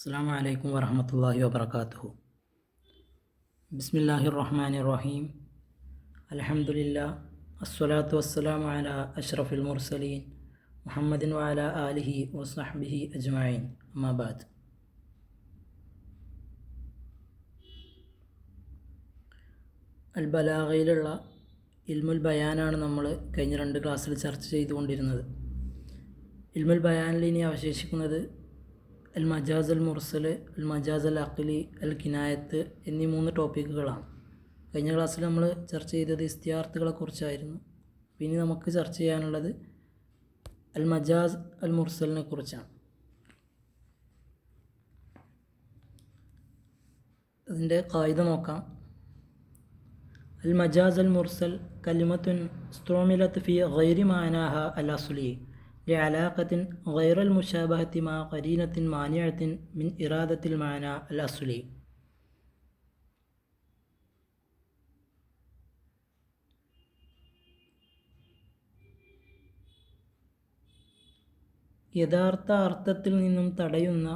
അസ്സലാമു അലൈക്കും വറഹ്മത്തുള്ളാഹി വബറകാതുഹു. ബിസ്മില്ലാഹിർ റഹ്മാനിർ റഹീം. അൽഹംദുലില്ലാഹ് അസ്സലാത്തു വസ്സലാമു അലാ അഷ്റഫിൽ മുർസലീൻ മുഹമ്മദിൻ വഅലാ ആലിഹി വസഹ്ബിഹി അജ്മഈൻ. അമ്മാ ബഅദ്. അൽ ബലാഗയിലുള്ള ഇൽമുൽ ബയാനാണ് നമ്മൾ കഴിഞ്ഞ 2 ക്ലാസ്സിൽ ചർച്ച ചെയ്തുകൊണ്ടിരുന്നത്. ഇൽമുൽ ബയാനിൽ ഇനി അവശേഷിക്കുന്നത് അൽ മജാസ് അൽ മുർസൽ, അൽ മജാസ് അൽ അഖ്ലി, അൽ കിനായത്ത് എന്നീ 3 ടോപ്പിക്കുകളാണ്. കഴിഞ്ഞ ക്ലാസ്സിൽ നമ്മൾ ചർച്ച ചെയ്തത് ഇസ്തിയാർത്തുകളെക്കുറിച്ചായിരുന്നു. ഇനി നമുക്ക് ചർച്ച ചെയ്യാനുള്ളത് അൽ മജാസ് അൽ മുർസലിനെ കുറിച്ചാണ്. അതിൻ്റെ ഖായിദ നോക്കാം. അൽ മജാസ് അൽ മുർസൽ കലിമത്തുൻ സ്തുമിലത്ത് ഫി ഗൈരി മാനാഹ അൽ അസ്ലി لعلاقة غير المشابهة مع قرينة مانعة من إرادة المعنى الأصلي. യഥാർത്ഥ അർത്ഥത്തിൽ നിന്നും തടയുന്ന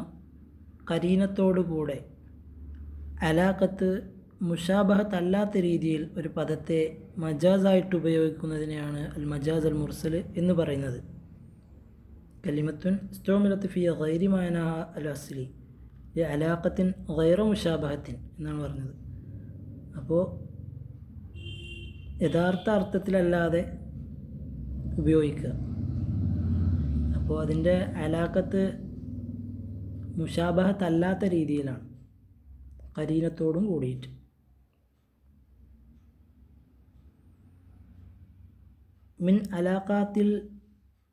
കരീനത്തോടുകൂടെ അലാഖത്ത് മുഷാബഹത്ത് അല്ലാത്ത രീതിയിൽ ഒരു പദത്തെ മജാസായിട്ട് ഉപയോഗിക്കുന്നതിനെയാണ് അൽ മജാസ് അൽ മുർസൽ എന്ന് പറയുന്നത്. കലിമത്തുൻ ഇസ്തുമിലത്ത് ഫി ഗൈരി മാനാഹ അൽ അസ്ലി അലാഖത്തിൻ ഗൈറ മുഷാബഹത്തിൻ എന്നാണ് പറഞ്ഞത്. അപ്പോൾ യഥാർത്ഥ അർത്ഥത്തിലല്ലാതെ ഉപയോഗിക്കുക. അപ്പോൾ അതിൻ്റെ അലാഖത്ത് മുഷാബഹത്ത് അല്ലാത്ത രീതിയിലാണ്, കരീനത്തോടും കൂടിയിട്ട്. മിൻ അലാഖാത്തിൽ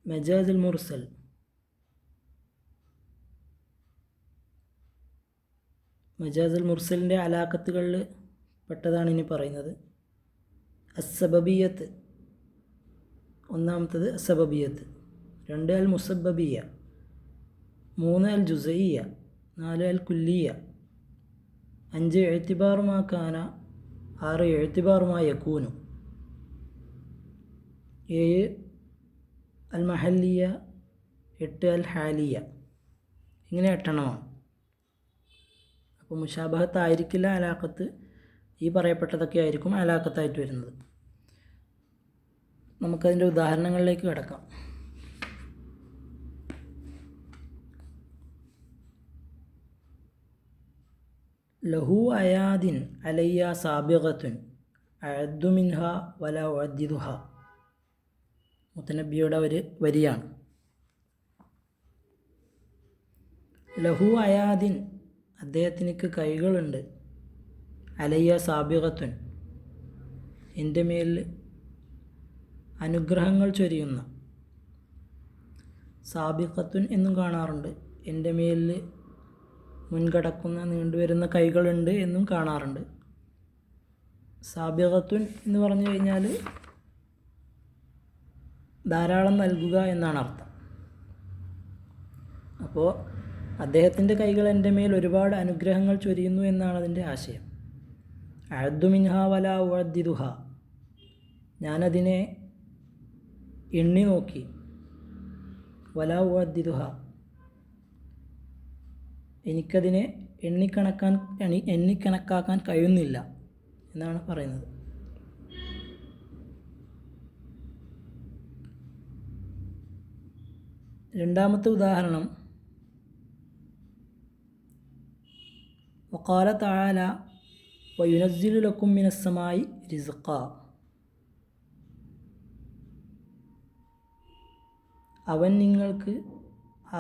മജാസ് അൽ മുർസൽ, മജാസ് അൽ മുർസലിൻ്റെ അലാഖത്തുകളിൽ പെട്ടതാണ് ഇനി പറയുന്നത്. അസ്സബബിയത്ത്, ഒന്നാമത്തത് അസ്സബബിയത്ത്, 2 അൽ മുസബ്ബബിയ, 3 അൽ ജുസഇയ്യ, 4 അൽ കുല്ലിയ, 5 എഅ്തിബാറുമാ കാന, 6 എഅ്തിബാറുമാ യകൂനു, 7 അൽ മഹല്ലിയ, 8 അൽ ഹാലിയ. ഇങ്ങനെ 8 എണ്ണമാണ്. അപ്പോൾ മുഷാബഹത്ത് ആയിരിക്കില്ല അലാഖത്ത്, ഈ പറയപ്പെട്ടതൊക്കെ ആയിരിക്കും അലാഖത്തായിട്ട് വരുന്നത്. നമുക്കതിൻ്റെ ഉദാഹരണങ്ങളിലേക്ക് കിടക്കാം. ലഹു അയാദിൻ അലയ്യ സാബിഗത്തുൻ അഅദ്ദു മിൻഹ വല ഉഅദ്ദിദുഹ. മുത്തനബിയുടെ ഒരു വരിയാണ്. ലഹു അയാദിൻ, അദ്ദേഹത്തിനക്ക് കൈകളുണ്ട്, അലയ്യ സാബിഗത്തുൻ, എൻ്റെ മേൽ അനുഗ്രഹങ്ങൾ ചൊരിയുന്ന. സാബിഖത്തുൻ എന്നും കാണാറുണ്ട്, എൻ്റെ മേലിൽ മുൻകടക്കുന്ന നീണ്ടുവരുന്ന കൈകളുണ്ട് എന്നും കാണാറുണ്ട്. സാബിഖത്തുൻ എന്ന് പറഞ്ഞു കഴിഞ്ഞാൽ ധാരാളം നൽകുക എന്നാണ് അർത്ഥം. അപ്പോൾ അദ്ദേഹത്തിൻ്റെ കൈകൾ എൻ്റെ മേൽ ഒരുപാട് അനുഗ്രഹങ്ങൾ ചൊരിയുന്നു എന്നാണ് അതിൻ്റെ ആശയം. അഅദ്ദു മിൻഹ വല ഉഅദ്ദിദുഹ, ഞാനതിനെ എണ്ണി നോക്കി. വല ഉഅദ്ദിദുഹ, എനിക്കതിനെ എണ്ണിക്കണക്കാക്കാൻ കഴിയുന്നില്ല എന്നാണ് പറയുന്നത്. രണ്ടാമത്തെ ഉദാഹരണം, വഖാല തആല വയുനസ്സിലു ലക്കും മിനസ്സമായി റിസ്ഖ. അവൻ നിങ്ങൾക്ക്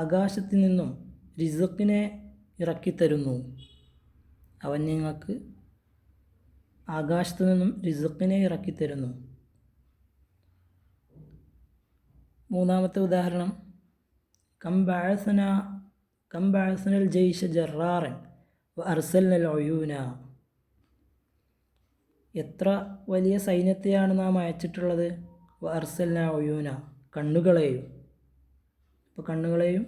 ആകാശത്തു നിന്നും റിസ്ഖിനെ ഇറക്കിത്തരുന്നു. അവൻ നിങ്ങൾക്ക് ആകാശത്തു നിന്നും റിസ്ഖിനെ ഇറക്കിത്തരുന്നു. മൂന്നാമത്തെ ഉദാഹരണം, കം ബഅസ്നൽ ജയ്ഷ ജറാറൻ വഅർസൽനൽ ഉയൂന. എത്ര വലിയ സൈന്യത്തെയാണ് നാം അയച്ചിട്ടുള്ളത്. വഅർസൽന ഉയൂന, കണ്ണുകളെയും. അപ്പോൾ കണ്ണുകളെയും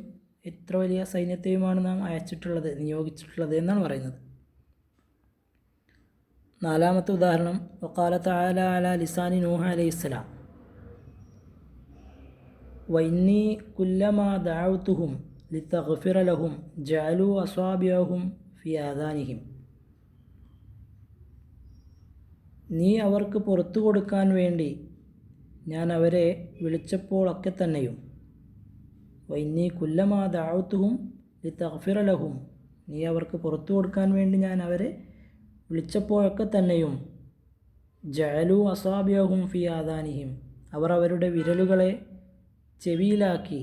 എത്ര വലിയ സൈന്യത്തെയുമാണ് നാം അയച്ചിട്ടുള്ളത്, നിയോഗിച്ചിട്ടുള്ളത് എന്നാണ് പറയുന്നത്. നാലാമത്തെ ഉദാഹരണം, വഖാല തആല അലാ ലിസാനി നൂഹ് അലൈഹിസ്സലാം വഇന്നി കുല്ലമാ ദഅഉതുഹും ലിതഗ്ഫിറ ലഹും ജഅലു അസ്വാബിഅഹും ഫി ആദാനിഹിം. നീ അവർക്ക് പുറത്തു കൊടുക്കാൻ വേണ്ടി ഞാൻ അവരെ വിളിച്ചപ്പോഴൊക്കെ തന്നെയും വൈന്നി കുല്ലമാ ദഅഉതുഹും ലിതഗ്ഫിറ ലഹും, നീ അവർക്ക് പുറത്തു കൊടുക്കാൻ വേണ്ടി ഞാൻ അവരെ വിളിച്ചപ്പോഴൊക്കെ തന്നെയും ജഅലു അസാബിയഹും ഫി ആദാനിഹിം, അവർ അവരുടെ വിരലുകളെ ചെവിയിലാക്കി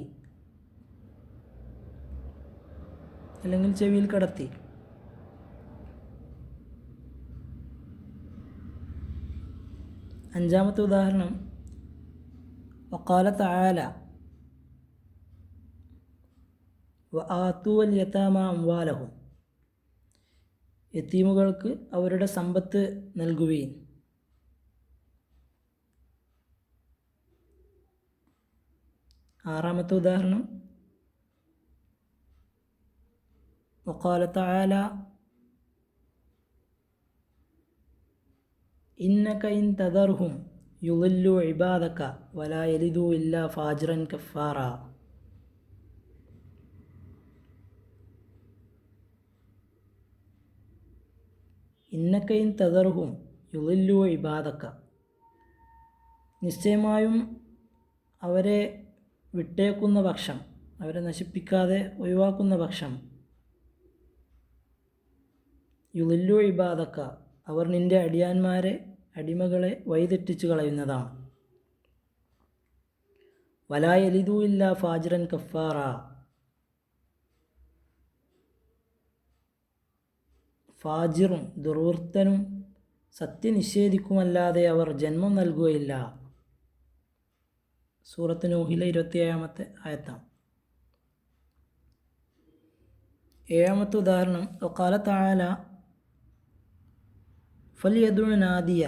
അല്ലെങ്കിൽ ചെവിയിൽ കടത്തി. അഞ്ചാമത്തെ ഉദാഹരണം വഖാല തആല വആതൂൽ യതാമ അംവാലഹും, യതീമുകൾക്ക് അവരുടെ സമ്പത്ത് നൽകുകയും. ആറാമത്തെ ഉദാഹരണം വഖാല തആല ഇന്നക ഇൻ തദർഹും യുളില്ലു ഇബാദക വലാ യലിദു ഇല്ലാ ഫാജിറൻ കഫാറ. ഇന്നക ഇൻ തദർഹും യുളില്ലു ഇബാദക, നിശ്ചയമായും അവരെ വിട്ടേക്കുന്ന പക്ഷം, അവരെ നശിപ്പിക്കാതെ ഒഴിവാക്കുന്ന പക്ഷം, യുളില്ലു ഇബാദക, അവർ നിൻ്റെ അടിമകളെ വഴിതെറ്റിച്ചു കളയുന്നതാണ്. വലാ യലിദു ഇല്ലാ ഫാജിറൻ കഫാറ, ഫാജിറും ദുർവൃത്തനും സത്യനിഷേധിക്കുമല്ലാതെ അവർ ജന്മം നൽകുകയില്ല. സൂറത്ത് നൂഹിലെ 27-ാമത്തെ ആയത്താണ്. ഏഴാമത്തെ ഉദാഹരണം വഖാല തആല ഫൽയദുഉ നാദിയ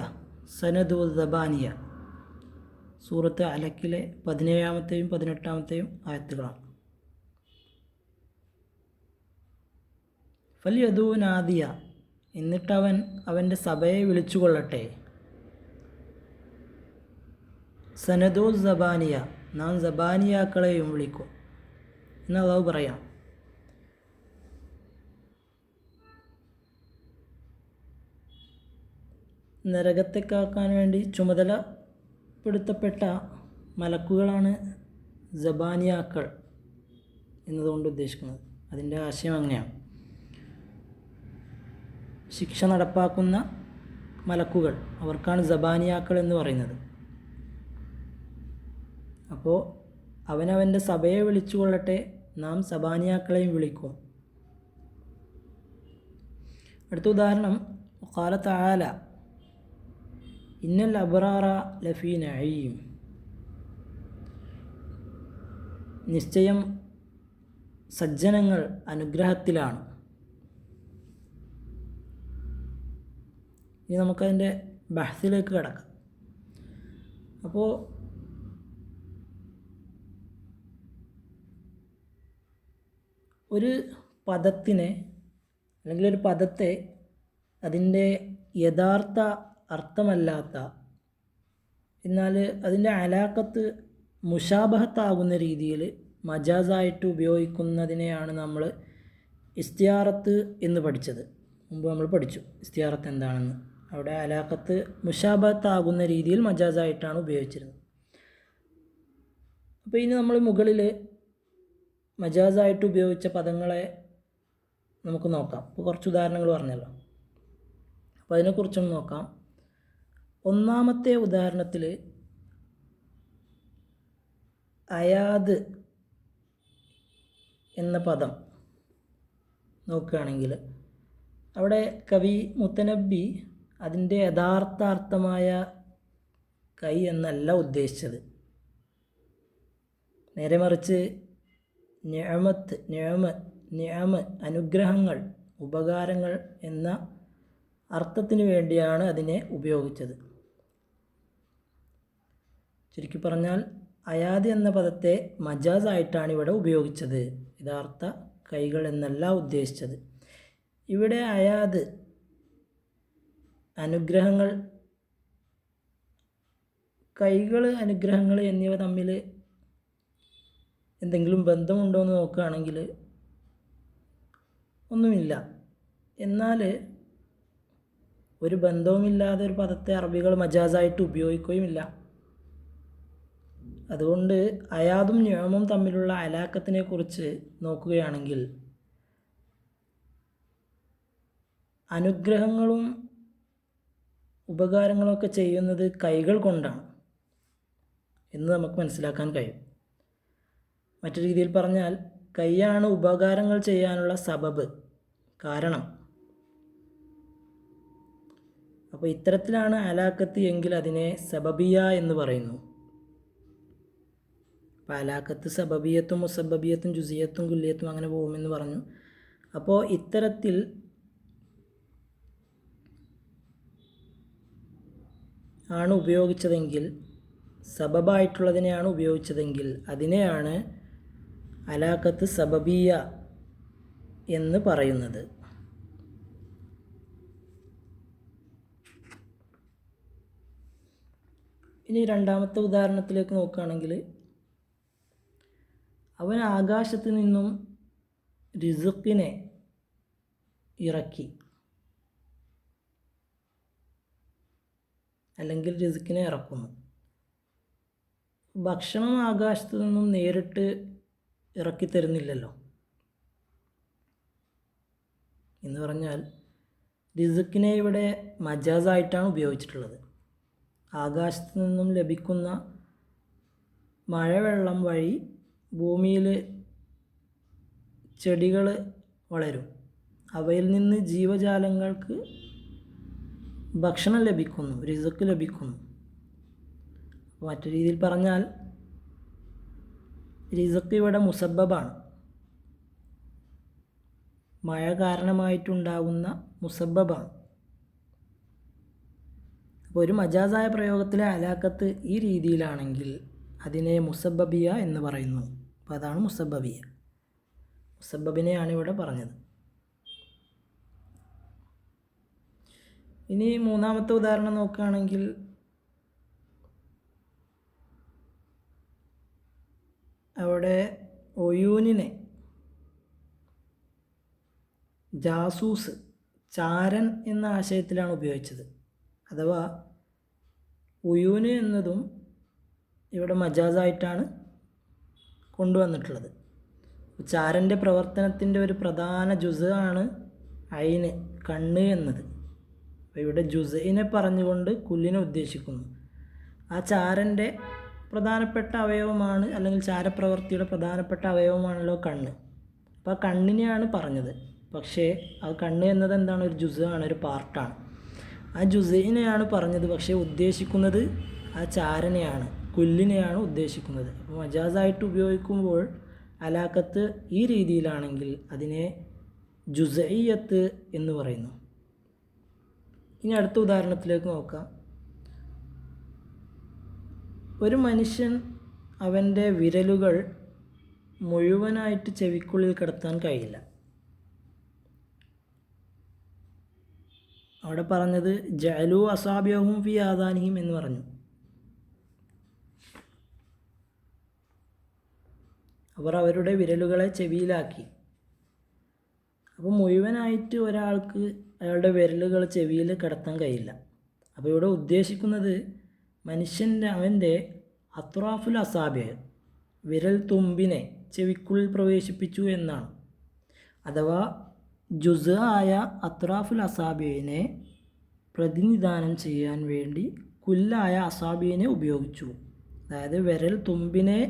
സനദു ദബാനിയ. സൂറത്ത് അലക്കിലെ 17-ാമത്തെയും 18-ാമത്തെയും ആയത്തുകളാണ്. ഫൽയദുഉ നാദിയ, എന്നിട്ടവൻ അവൻ്റെ സഭയെ വിളിച്ചുകൊള്ളട്ടെ. സനദു സബാനിയ, നാം സബാനിയാക്കളെയും വിളിക്കും എന്ന് അല്ലാഹു പറയാം. നരകത്തെ കാക്കാൻ വേണ്ടി ചുമതലപ്പെടുത്തപ്പെട്ട മലക്കുകളാണ് സബാനിയാക്കൾ എന്നതുകൊണ്ട് ഉദ്ദേശിക്കുന്നത്. അതിൻ്റെ ആശയം അങ്ങനെയാണ്. ശിക്ഷ നടപ്പാക്കുന്ന മലക്കുകൾ, അവർക്കാണ് സബാനിയാക്കൾ എന്ന് പറയുന്നത്. അപ്പോൾ അവനവൻ്റെ സഭയെ വിളിച്ചുകൊള്ളട്ടെ, നാം സബാനിയാക്കളെയും വിളിക്കും. അടുത്ത ഉദാഹരണം ഖാല തആല ഇന്നൽ അബ്റാറ ലഫീ നഈം, നിശ്ചയം സജ്ജനങ്ങൾ അനുഗ്രഹത്തിലാണ്. ഇനി നമുക്കതിൻ്റെ ബഹ്സിലേക്ക് കടക്കാം. അപ്പോൾ ഒരു പദത്തിനെ അല്ലെങ്കിൽ ഒരു പദത്തെ അതിൻ്റെ യഥാർത്ഥ അർത്ഥമല്ലാത്ത, എന്നാൽ അതിൻ്റെ അലാഖത്ത് മുഷാബഹത്താകുന്ന രീതിയിൽ മജാസായിട്ട് ഉപയോഗിക്കുന്നതിനെയാണ് നമ്മൾ ഇസ്തിയാറത്ത് എന്ന് പഠിച്ചത്. മുമ്പ് നമ്മൾ പഠിച്ചു ഇസ്തിയാറത്ത് എന്താണെന്ന്. അവിടെ അലാഖത്ത് മുഷാബഹത്താകുന്ന രീതിയിൽ മജാസായിട്ടാണ് ഉപയോഗിച്ചിരുന്നത്. അപ്പോൾ ഇനി നമ്മൾ മുകളിൽ മജാസായിട്ട് ഉപയോഗിച്ച പദങ്ങളെ നമുക്ക് നോക്കാം. ഇപ്പോൾ കുറച്ച് ഉദാഹരണങ്ങൾ പറഞ്ഞല്ലോ, അപ്പോൾ അതിനെക്കുറിച്ചൊന്ന് നോക്കാം. ഒന്നാമത്തെ ഉദാഹരണത്തിൽ അയാദ് എന്ന പദം നോക്കുകയാണെങ്കിൽ അവിടെ കവി മുത്തനബി അതിൻ്റെ യഥാർത്ഥ അർത്ഥമായ കൈ എന്നല്ല ഉദ്ദേശിച്ചത്. നേരെ മറിച്ച് നിഅമത്ത്, നിഅമ് അനുഗ്രഹങ്ങൾ, ഉപകാരങ്ങൾ എന്ന അർത്ഥത്തിന് വേണ്ടിയാണ് അതിനെ ഉപയോഗിച്ചത്. ചുരുക്കി പറഞ്ഞാൽ അയാദ് എന്ന പദത്തെ മജാസായിട്ടാണ് ഇവിടെ ഉപയോഗിച്ചത്, യഥാർത്ഥ കൈകൾ എന്നല്ല ഉദ്ദേശിച്ചത്. ഇവിടെ അയാദ്, അനുഗ്രഹങ്ങൾ, കൈകൾ, അനുഗ്രഹങ്ങൾ എന്നിവ തമ്മിൽ എന്തെങ്കിലും ബന്ധമുണ്ടോ എന്ന് നോക്കുകയാണെങ്കിൽ ഒന്നുമില്ല. എന്നാൽ ഒരു ബന്ധവുമില്ലാതെ ഒരു പദത്തെ അറബികൾ മജാസായിട്ട് ഉപയോഗിക്കുകയുമില്ല. അതുകൊണ്ട് അയാദും നിഅമും തമ്മിലുള്ള അലാഖത്തിനെ കുറിച്ച് നോക്കുകയാണെങ്കിൽ അനുഗ്രഹങ്ങളും ഉപകാരങ്ങളൊക്കെ ചെയ്യുന്നത് കൈകൾ കൊണ്ടാണ് എന്ന് നമുക്ക് മനസ്സിലാക്കാൻ കഴിയും. മറ്റു രീതിയിൽ പറഞ്ഞാൽ കൈയാണ് ഉപകാരങ്ങൾ ചെയ്യാനുള്ള സബബ്, കാരണം. അപ്പോൾ ഇത്തരത്തിലാണ് അലാഖത്ത് എങ്കിൽ അതിനെ സബബിയ എന്ന് പറയുന്നു. അപ്പോൾ അലാഖത്ത് സബബിയത്തും മുസബബിയത്തും ജുസിയത്തും കുല്ലിയത്തും അങ്ങനെ പോകുമെന്ന് പറഞ്ഞു. അപ്പോൾ ഇത്തരത്തിൽ ആണ് ഉപയോഗിച്ചതെങ്കിൽ, സബബായിട്ടുള്ളതിനെയാണ് ഉപയോഗിച്ചതെങ്കിൽ അതിനെയാണ് അലാഖത്ത് സബബിയ എന്ന് പറയുന്നത്. ഇനി രണ്ടാമത്തെ ഉദാഹരണത്തിലേക്ക് നോക്കുകയാണെങ്കിൽ, അവൻ ആകാശത്ത് നിന്നും റിസ്ഖിനെ ഇറക്കി, അല്ലെങ്കിൽ റിസ്ഖിനെ ഇറക്കുന്നു. ഭക്ഷണം ആകാശത്ത് നിന്നും നേരിട്ട് ഇറക്കി തരുന്നില്ലല്ലോ. എന്ന് പറഞ്ഞാൽ റിസ്ഖിനെ ഇവിടെ മജാസായിട്ടാണ് ഉപയോഗിച്ചിട്ടുള്ളത്. ആകാശത്ത് നിന്നും ലഭിക്കുന്ന മഴവെള്ളം വഴി ഭൂമിയിൽ ചെടികൾ വളരും, അവയിൽ നിന്ന് ജീവജാലങ്ങൾക്ക് ഭക്ഷണം ലഭിക്കുന്നു, റിസ്ഖ് ലഭിക്കുന്നു. മറ്റു രീതിയിൽ പറഞ്ഞാൽ റിസ്ഖ് ഇവിടെ മുസബ്ബബാണ്, മഴ കാരണമായിട്ടുണ്ടാകുന്ന മുസബ്ബബാണ്. അപ്പോൾ ഒരു മജാസായ പ്രയോഗത്തിലെ അലാഖത്ത് ഈ രീതിയിലാണെങ്കിൽ അതിനെ മുസബ്ബബിയ എന്ന് പറയുന്നു. അപ്പോൾ അതാണ് മുസബ്ബബിയ. മുസബ്ബബിനെയാണ് ഇവിടെ പറഞ്ഞത്. ഇനി മൂന്നാമത്തെ ഉദാഹരണം നോക്കുകയാണെങ്കിൽ, അവിടെ ഒയൂനിനെ ജാസൂസ്, ചാരൻ എന്ന ആശയത്തിലാണ് ഉപയോഗിച്ചത്. അഥവാ ഉയൂന് എന്നതും ഇവിടെ മജാസായിട്ടാണ് കൊണ്ടുവന്നിട്ടുള്ളത്. ചാരൻ്റെ പ്രവർത്തനത്തിൻ്റെ ഒരു പ്രധാന ജുസാണ് ഐന്, കണ്ണ് എന്നത്. അപ്പോൾ ഇവിടെ ജുസയിനെ പറഞ്ഞുകൊണ്ട് കുല്ലിനെ ഉദ്ദേശിക്കുന്നു. ആ ചാരൻ്റെ പ്രധാനപ്പെട്ട അവയവമാണ്, അല്ലെങ്കിൽ ചാരപ്രവൃത്തിയുടെ പ്രധാനപ്പെട്ട അവയവമാണല്ലോ കണ്ണ്. അപ്പോൾ ആ കണ്ണിനെയാണ് പറഞ്ഞത്. പക്ഷേ ആ കണ്ണ് എന്നത് എന്താണ്? ഒരു ജുസാണ്, ഒരു പാർട്ടാണ്. ആ ജുസയിനെയാണ് പറഞ്ഞത്, പക്ഷേ ഉദ്ദേശിക്കുന്നത് ആ ചാരനെയാണ്, കുല്ലിനെയാണ് ഉദ്ദേശിക്കുന്നത്. അപ്പോൾ മജാസായിട്ട് ഉപയോഗിക്കുമ്പോൾ അലാഖത്ത് ഈ രീതിയിലാണെങ്കിൽ അതിനെ ജുസഇയ്യത്ത് എന്ന് പറയുന്നു. ഇനി അടുത്ത ഉദാഹരണത്തിലേക്ക് നോക്കാം. ഒരു മനുഷ്യൻ അവൻ്റെ വിരലുകൾ മുഴുവനായിട്ട് ചെവിക്കുള്ളിൽ കിടത്താൻ കഴിയില്ല. അവിടെ പറഞ്ഞത് ജഅലു അസാബിയഹും ഫി ആദാനിഹിം എന്ന് പറഞ്ഞു. അവർ അവരുടെ വിരലുകളെ ചെവിയിലാക്കി. അപ്പോൾ മുഴുവനായിട്ട് ഒരാൾക്ക് അയാളുടെ വിരലുകൾ ചെവിയിൽ കിടത്താൻ കഴിയില്ല. അപ്പോൾ ഇവിടെ ഉദ്ദേശിക്കുന്നത് അവൻ്റെ അത്റാഫുൽ അസാബിയ, വിരൽ തുമ്പിനെ ചെവിക്കുള്ളിൽ പ്രവേശിപ്പിച്ചു എന്നാണ്. അഥവാ ജുസ് ആയ അത്റാഫുൽ അസാബിയനെ പ്രതിനിധാനം ചെയ്യാൻ വേണ്ടി കുല്ലായ അസാബിയനെ ഉപയോഗിച്ചു. അതായത് വിരൽ തുമ്പിനെ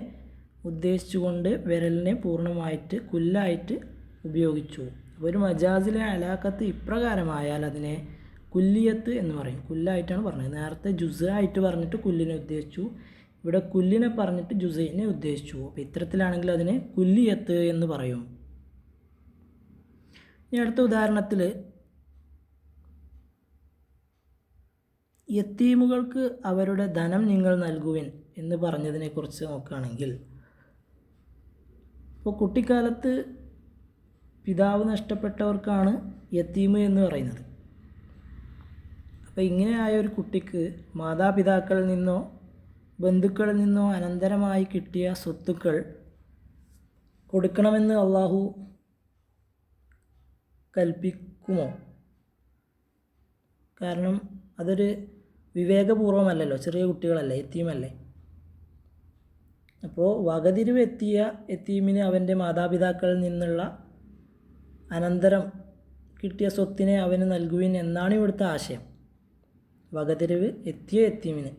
ഉദ്ദേശിച്ചുകൊണ്ട് വിരലിനെ പൂർണ്ണമായിട്ട് കുല്ലായിട്ട് ഉപയോഗിച്ചു. അപ്പോൾ ഒരു മജാസിലെ അലാഖത്ത് ഇപ്രകാരമായാൽ അതിനെ കുല്ലിയത്ത് എന്ന് പറയും. കുല്ലായിട്ടാണ് പറഞ്ഞത്. നേരത്തെ ജുസ് ആയിട്ട് പറഞ്ഞിട്ട് കുല്ലിനെ ഉദ്ദേശിച്ചു, ഇവിടെ കുല്ലിനെ പറഞ്ഞിട്ട് ജുസൈനെ ഉദ്ദേശിച്ചു. അപ്പോൾ ഇത്തരത്തിലാണെങ്കിൽ അതിനെ കുല്ലിയത്ത് എന്ന് പറയും. ഇനി അടുത്ത ഉദാഹരണത്തിൽ യത്തീമുകൾക്ക് അവരുടെ ധനം നിങ്ങൾ നൽകുവിൻ എന്ന് പറഞ്ഞതിനെക്കുറിച്ച് നോക്കുകയാണെങ്കിൽ, ഇപ്പോൾ കുട്ടിക്കാലത്ത് പിതാവ് നഷ്ടപ്പെട്ടവർക്കാണ് യത്തീമ് എന്ന് പറയുന്നത്. അപ്പോൾ ഇങ്ങനെയായ ഒരു കുട്ടിക്ക് മാതാപിതാക്കളിൽ നിന്നോ ബന്ധുക്കളിൽ നിന്നോ അനന്തരമായി കിട്ടിയ സ്വത്തുക്കൾ കൊടുക്കണമെന്ന് അള്ളാഹു കൽപ്പിക്കുമോ? കാരണം അതൊരു വിവേകപൂർവമല്ലല്ലോ, ചെറിയ കുട്ടികളല്ലേ, യത്തീമല്ലേ. അപ്പോൾ വകതിരിവ് എത്തിയ യത്തീമിന് അവൻ്റെ മാതാപിതാക്കളിൽ നിന്നുള്ള അനന്തരം കിട്ടിയ സ്വത്തിനെ അവന് നൽകുവിൻ എന്നാണ് ഇവിടുത്തെ ആശയം. വകതിരിവ് എത്തിയ യത്തീമിന്,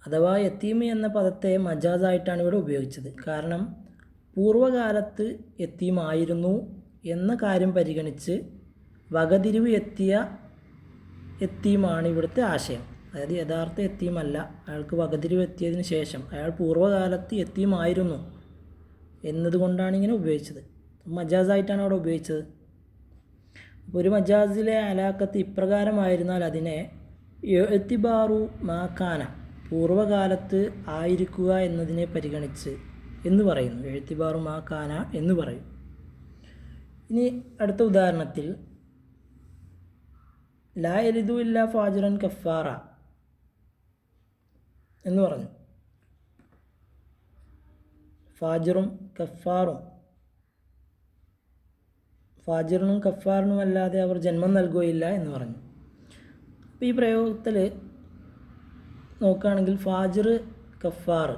അഥവാ യത്തീം എന്ന പദത്തെ മജാസായിട്ടാണ് ഇവിടെ ഉപയോഗിച്ചത്. കാരണം പൂർവ്വകാലത്ത് യത്തീമായിരുന്നു എന്ന കാര്യം പരിഗണിച്ച് വകതിരിവ് എത്തിയ യത്തീമാണ് ഇവിടുത്തെ ആശയം. അതായത് യഥാർത്ഥ യത്തീമല്ല, അയാൾക്ക് വകതിരിവ് എത്തിയതിന് ശേഷം അയാൾ പൂർവ്വകാലത്ത് യത്തീമായിരുന്നു എന്നതുകൊണ്ടാണ് ഇങ്ങനെ ഉപയോഗിച്ചത്. മജാസായിട്ടാണ് അവിടെ ഉപയോഗിച്ചത്. അപ്പോൾ ഒരു മജാസിലെ അലാക്കത്ത് ഇപ്രകാരമായിരുന്നാൽ അതിനെ എഅ്തിബാറു മാക്കാന, പൂർവ്വകാലത്ത് ആയിരിക്കുക എന്നതിനെ പരിഗണിച്ച് എന്ന് പറയുന്നു. എഅ്തിബാറു മാക്കാന എന്ന് പറയും. ഇനി അടുത്ത ഉദാഹരണത്തിൽ ലാ യലിദു ഇല്ലാ ഫാജിറൻ കഫാറ എന്ന് പറഞ്ഞു. ഫാജിറും കഫാറും, ഫാജിറിനും കഫാറിനും അല്ലാതെ അവർ ജന്മം നൽകുകയില്ല എന്ന് പറഞ്ഞു. അപ്പോൾ ഈ പ്രയോഗത്തിൽ നോക്കുകയാണെങ്കിൽ ഫാജിർ കഫാർ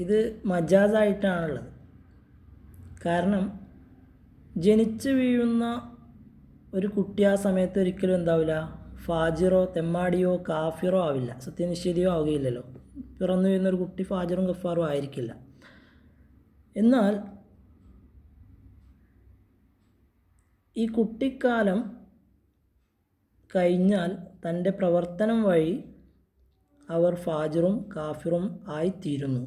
ഇത് മജാസായിട്ടാണുള്ളത്. കാരണം ജനിച്ചു വീഴുന്ന ഒരു കുട്ടി ആ സമയത്ത് ഒരിക്കലും എന്താവില്ല, ഫാജിറോ തെമ്മാടിയോ കാഫിറോ ആവില്ല, സത്യനിഷേധിയോ ആവുകയില്ലല്ലോ. പിറന്നു വീഴുന്നൊരു കുട്ടി ഫാജിറും കഫാറും ആയിരിക്കില്ല. എന്നാൽ ഈ കുട്ടിക്കാലം കഴിഞ്ഞാൽ തൻ്റെ പ്രവർത്തനം വഴി അവർ ഫാജിറും കാഫിറും ആയിത്തീരുന്നു.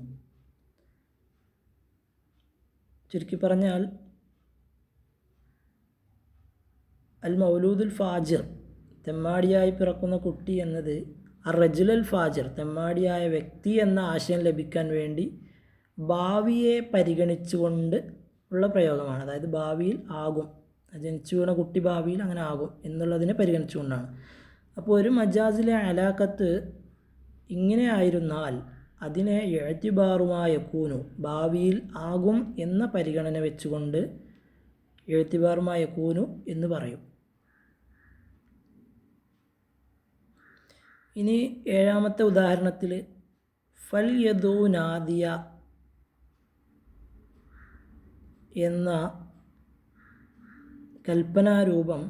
ചുരുക്കി പറഞ്ഞാൽ അൽ മൗലൂദുൽ ഫാജിർ, തെമ്മാടിയായി പിറക്കുന്ന കുട്ടി എന്നത് റജുലൽ ഫാജിർ, തെമ്മാടിയായ വ്യക്തി എന്ന ആശയം ലഭിക്കാൻ വേണ്ടി ഭാവിയെ പരിഗണിച്ചുകൊണ്ട് ഉള്ള പ്രയോഗമാണ്. അതായത് ഭാവിയിൽ ആകും, ജനിച്ചു വീണ കുട്ടി ഭാവിയിൽ അങ്ങനെ ആകും എന്നുള്ളതിനെ പരിഗണിച്ചുകൊണ്ടാണ്. അപ്പോൾ ഒരു മജാസിലെ അലാക്കത്ത് ഇങ്ങനെ ആയിരുന്നാൽ അതിനെ എഅ്തിബാറുമായ യകൂനു, ഭാവിയിൽ ആകും എന്ന പരിഗണന വെച്ചുകൊണ്ട് എഅ്തിബാറുമായ യകൂനു എന്ന് പറയും. ഇനി ഏഴാമത്തെ ഉദാഹരണത്തിൽ ഫൽ യദൂ നാദിയ എന്ന കൽപ്പനാരൂപം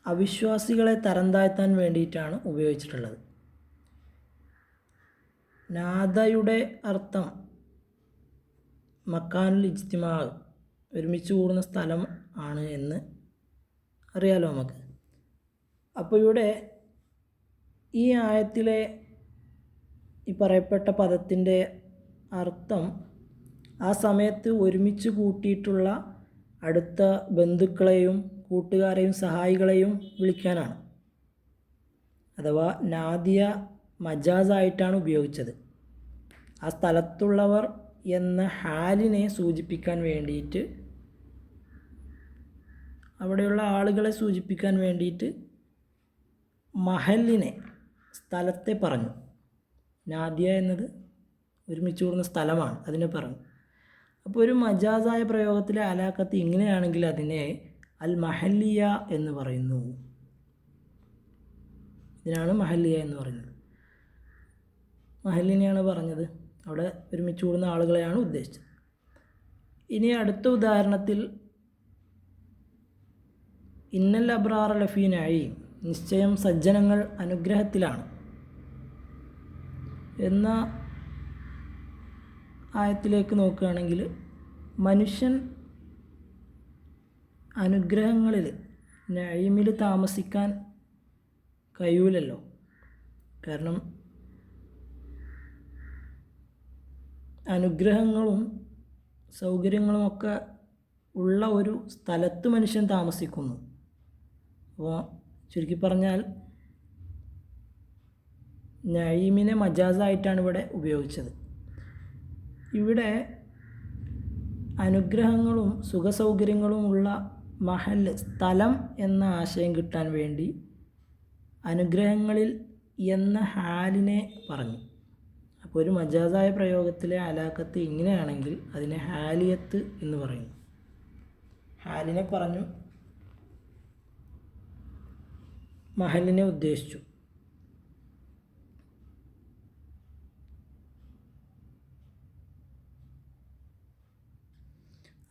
അവിശ്വാസികളെ തരം താഴ്ത്താൻ വേണ്ടിയിട്ടാണ് ഉപയോഗിച്ചിട്ടുള്ളത്. നാദയുടെ അർത്ഥം മക്കാനുൽ ഇജ്തിമാ, ഒരുമിച്ച് കൂടുന്ന സ്ഥലം ആണ് എന്ന് അറിയാലോ നമുക്ക്. അപ്പോൾ ഇവിടെ ഈ ആയത്തിലെ ഈ പറയപ്പെട്ട പദത്തിൻ്റെ അർത്ഥം ആ സമയത്ത് ഒരുമിച്ച് കൂട്ടിയിട്ടുള്ള അടുത്ത ബന്ധുക്കളെയും കൂട്ടുകാരെയും സഹായികളെയും വിളിക്കാനാണ്. അഥവാ നാദിയ മജാസായിട്ടാണ് ഉപയോഗിച്ചത്. ആ സ്ഥലത്തുള്ളവർ എന്ന ഹാലിനെ സൂചിപ്പിക്കാൻ വേണ്ടിയിട്ട്, അവിടെയുള്ള ആളുകളെ സൂചിപ്പിക്കാൻ വേണ്ടിയിട്ട് മഹലിനെ, സ്ഥലത്തെ പറഞ്ഞു. നാദിയ എന്നത് ഒരുമിച്ച് കൂടുന്ന സ്ഥലമാണ്, അതിനെ പറഞ്ഞു. അപ്പോൾ ഒരു മജാസായ പ്രയോഗത്തിലെ അലാക്കത്ത് ഇങ്ങനെയാണെങ്കിൽ അതിനെ അൽ മഹല്ലിയ എന്ന് പറയുന്നു. ഇതിനാണ് മഹല്ലിയ എന്ന് പറയുന്നത്. മഹല്ലിനെയാണ് പറഞ്ഞത്, അവിടെ ഒരുമിച്ച് കൂടുന്ന ആളുകളെയാണ് ഉദ്ദേശിച്ചത്. ഇനി അടുത്ത ഉദാഹരണത്തിൽ ഇന്നൽ അബ്റാറ ലഫീ നഈം, നിശ്ചയം സജ്ജനങ്ങൾ അനുഗ്രഹത്തിലാണ് എന്ന ആയത്തിലേക്ക് നോക്കുകയാണെങ്കിൽ മനുഷ്യൻ അനുഗ്രഹങ്ങളിൽ നഈമിൽ താമസിക്കാൻ കഴിയൂലല്ലോ. കാരണം അനുഗ്രഹങ്ങളും സൗകര്യങ്ങളുമൊക്കെ ഉള്ള ഒരു സ്ഥലത്ത് മനുഷ്യൻ താമസിക്കുന്നു. അപ്പോൾ ചുരുക്കി പറഞ്ഞാൽ നഈമിനെ മജാസായിട്ടാണ് ഇവിടെ ഉപയോഗിച്ചത്. ഇവിടെ അനുഗ്രഹങ്ങളും സുഖസൗകര്യങ്ങളും ഉള്ള മഹൽ, സ്ഥലം എന്ന ആശയം കിട്ടാൻ വേണ്ടി അനുഗ്രഹങ്ങളിൽ എന്ന ഹാലിനെ പറഞ്ഞു. ഒരു മജാസായ പ്രയോഗത്തിലെ അലാഖത്ത് ഇങ്ങനെയാണെങ്കിൽ അതിനെ ഹാലിയത്ത് എന്ന് പറയുന്നു. ഹാലിനെ പറഞ്ഞു, മഹലിനെ ഉദ്ദേശിച്ചു.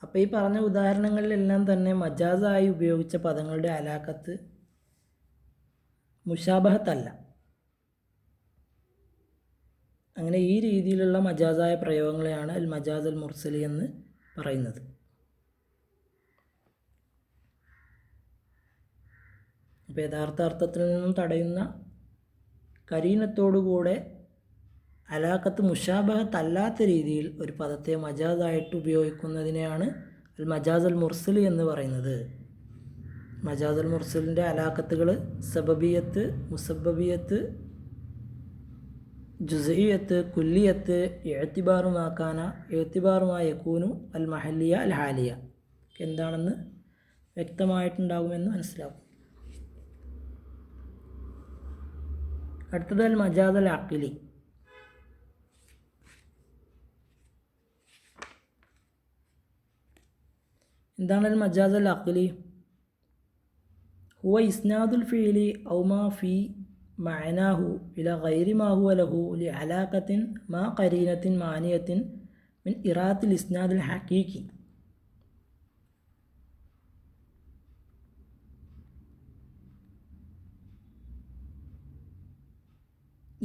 അപ്പോൾ ഈ പറഞ്ഞ ഉദാഹരണങ്ങളിലെല്ലാം തന്നെ മജാസായി ഉപയോഗിച്ച പദങ്ങളുടെ അലാഖത്ത് മുഷാബഹത്തല്ല. അങ്ങനെ ഈ രീതിയിലുള്ള മജാസായ പ്രയോഗങ്ങളെയാണ് അൽ മജാസ് അൽ മുർസലി എന്ന് പറയുന്നത്. അപ്പോൾ യഥാർത്ഥ അർത്ഥത്തിൽ നിന്നും തടയുന്ന കരീനത്തോടുകൂടെ അലാഖത്ത് മുഷാബഹത്തല്ലാത്ത രീതിയിൽ ഒരു പദത്തെ മജാസായിട്ട് ഉപയോഗിക്കുന്നതിനെയാണ് അൽ മജാസ് അൽ മുർസലി എന്ന് പറയുന്നത്. മജാസ് അൽ മുർസലിൻ്റെ അലാഖത്തുകൾ സബബിയത്ത്, മുസബബിയത്ത്, ജുസഇയ്യത്ത്, കുല്ലിയത്ത്, ഇഅ്തിബാറുമാക്കാന, ഇഅ്തിബാറുമായ യകൂനു, അൽ മഹല്ലിയ, അൽ ഹാലിയ എന്താണെന്ന് വ്യക്തമായിട്ടുണ്ടാകുമെന്ന് മനസ്സിലാവും. അടുത്തത് അൽ മജാസ് അൽ അഖ്ലി. എന്താണ് അൽ മജാസ് അൽ അഖ്ലി? ഹുവ ഇസ്നാദുൽ ഫിഅലി ഔ മാ ഫി മഅനാഹു ഇലാ ഗൈരി മാ ഹുവ ലഹു ലിഅലാഖത്തിൻ മാ ഖരീനത്തിൻ മാനിയത്തിൻ മിൻ ഇറാത്തിൽ ഇസ്നാദിൽ ഹഖീഖി.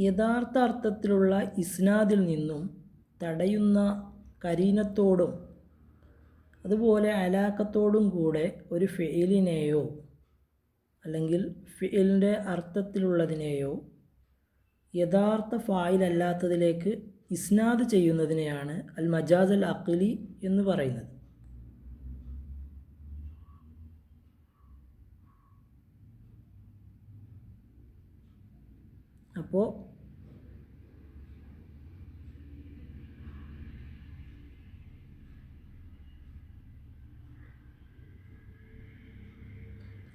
യഥാർത്ഥ അർത്ഥത്തിലുള്ള ഇസ്നാദിൽ നിന്നും തടയുന്ന കരീനത്തോടും അതുപോലെ അലാഖത്തോടും കൂടെ ഒരു ഫിഇലിനെയോ അല്ലെങ്കിൽ ഫിഇലിൻ്റെ അർത്ഥത്തിലുള്ളതിനെയോ യഥാർത്ഥ ഫായിലല്ലാത്തതിലേക്ക് ഇസ്നാദ് ചെയ്യുന്നതിനെയാണ് അൽ മജാസ് അൽ അഖ്ലി എന്ന് പറയുന്നത്. അപ്പോൾ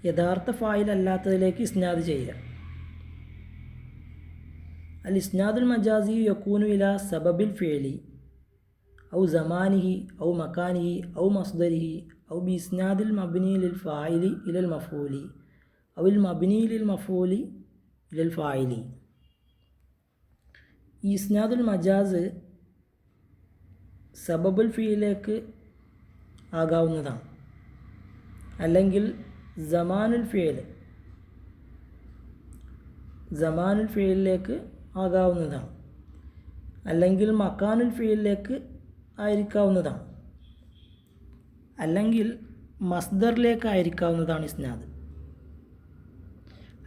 യഥാർത്ഥ ഫായിലല്ലാത്തതിലേക്ക് ഇസ്നാദ് ചെയ്യുക. അൽ ഇസ്നാദുൽ മജാസി യകൂനു ഇലാ സബബിൽ ഫിഅലി ഔ സമാനിഹി ഔ മക്കാനിഹി ഔ മസ്ദരിഹി ഔ ബി ഇസ്നാദിൽ മബ്നി ലിൽ ഫായിലി ഇലൽ മഫൂലി ഔ ഇൽ മബ്നി ലിൽ മഫൂലി ഇലൽ ഫായിലി. ഈ ഇസ്നാദുൽ മജാസ് സബബുൽ ഫിയിലേക്ക് ആകാവുന്നതാണ്, അല്ലെങ്കിൽ സമാനുൽ ഫിയിലേക്ക് ആകാവുന്നതാണ്, അല്ലെങ്കിൽ മക്കാനുൽ ഫിയിലേക്ക് ആയിരിക്കാവുന്നതാണ്, അല്ലെങ്കിൽ മസ്ദറിലേക്ക് ആയിരിക്കാവുന്നതാണ് ഇസ്നാദ്.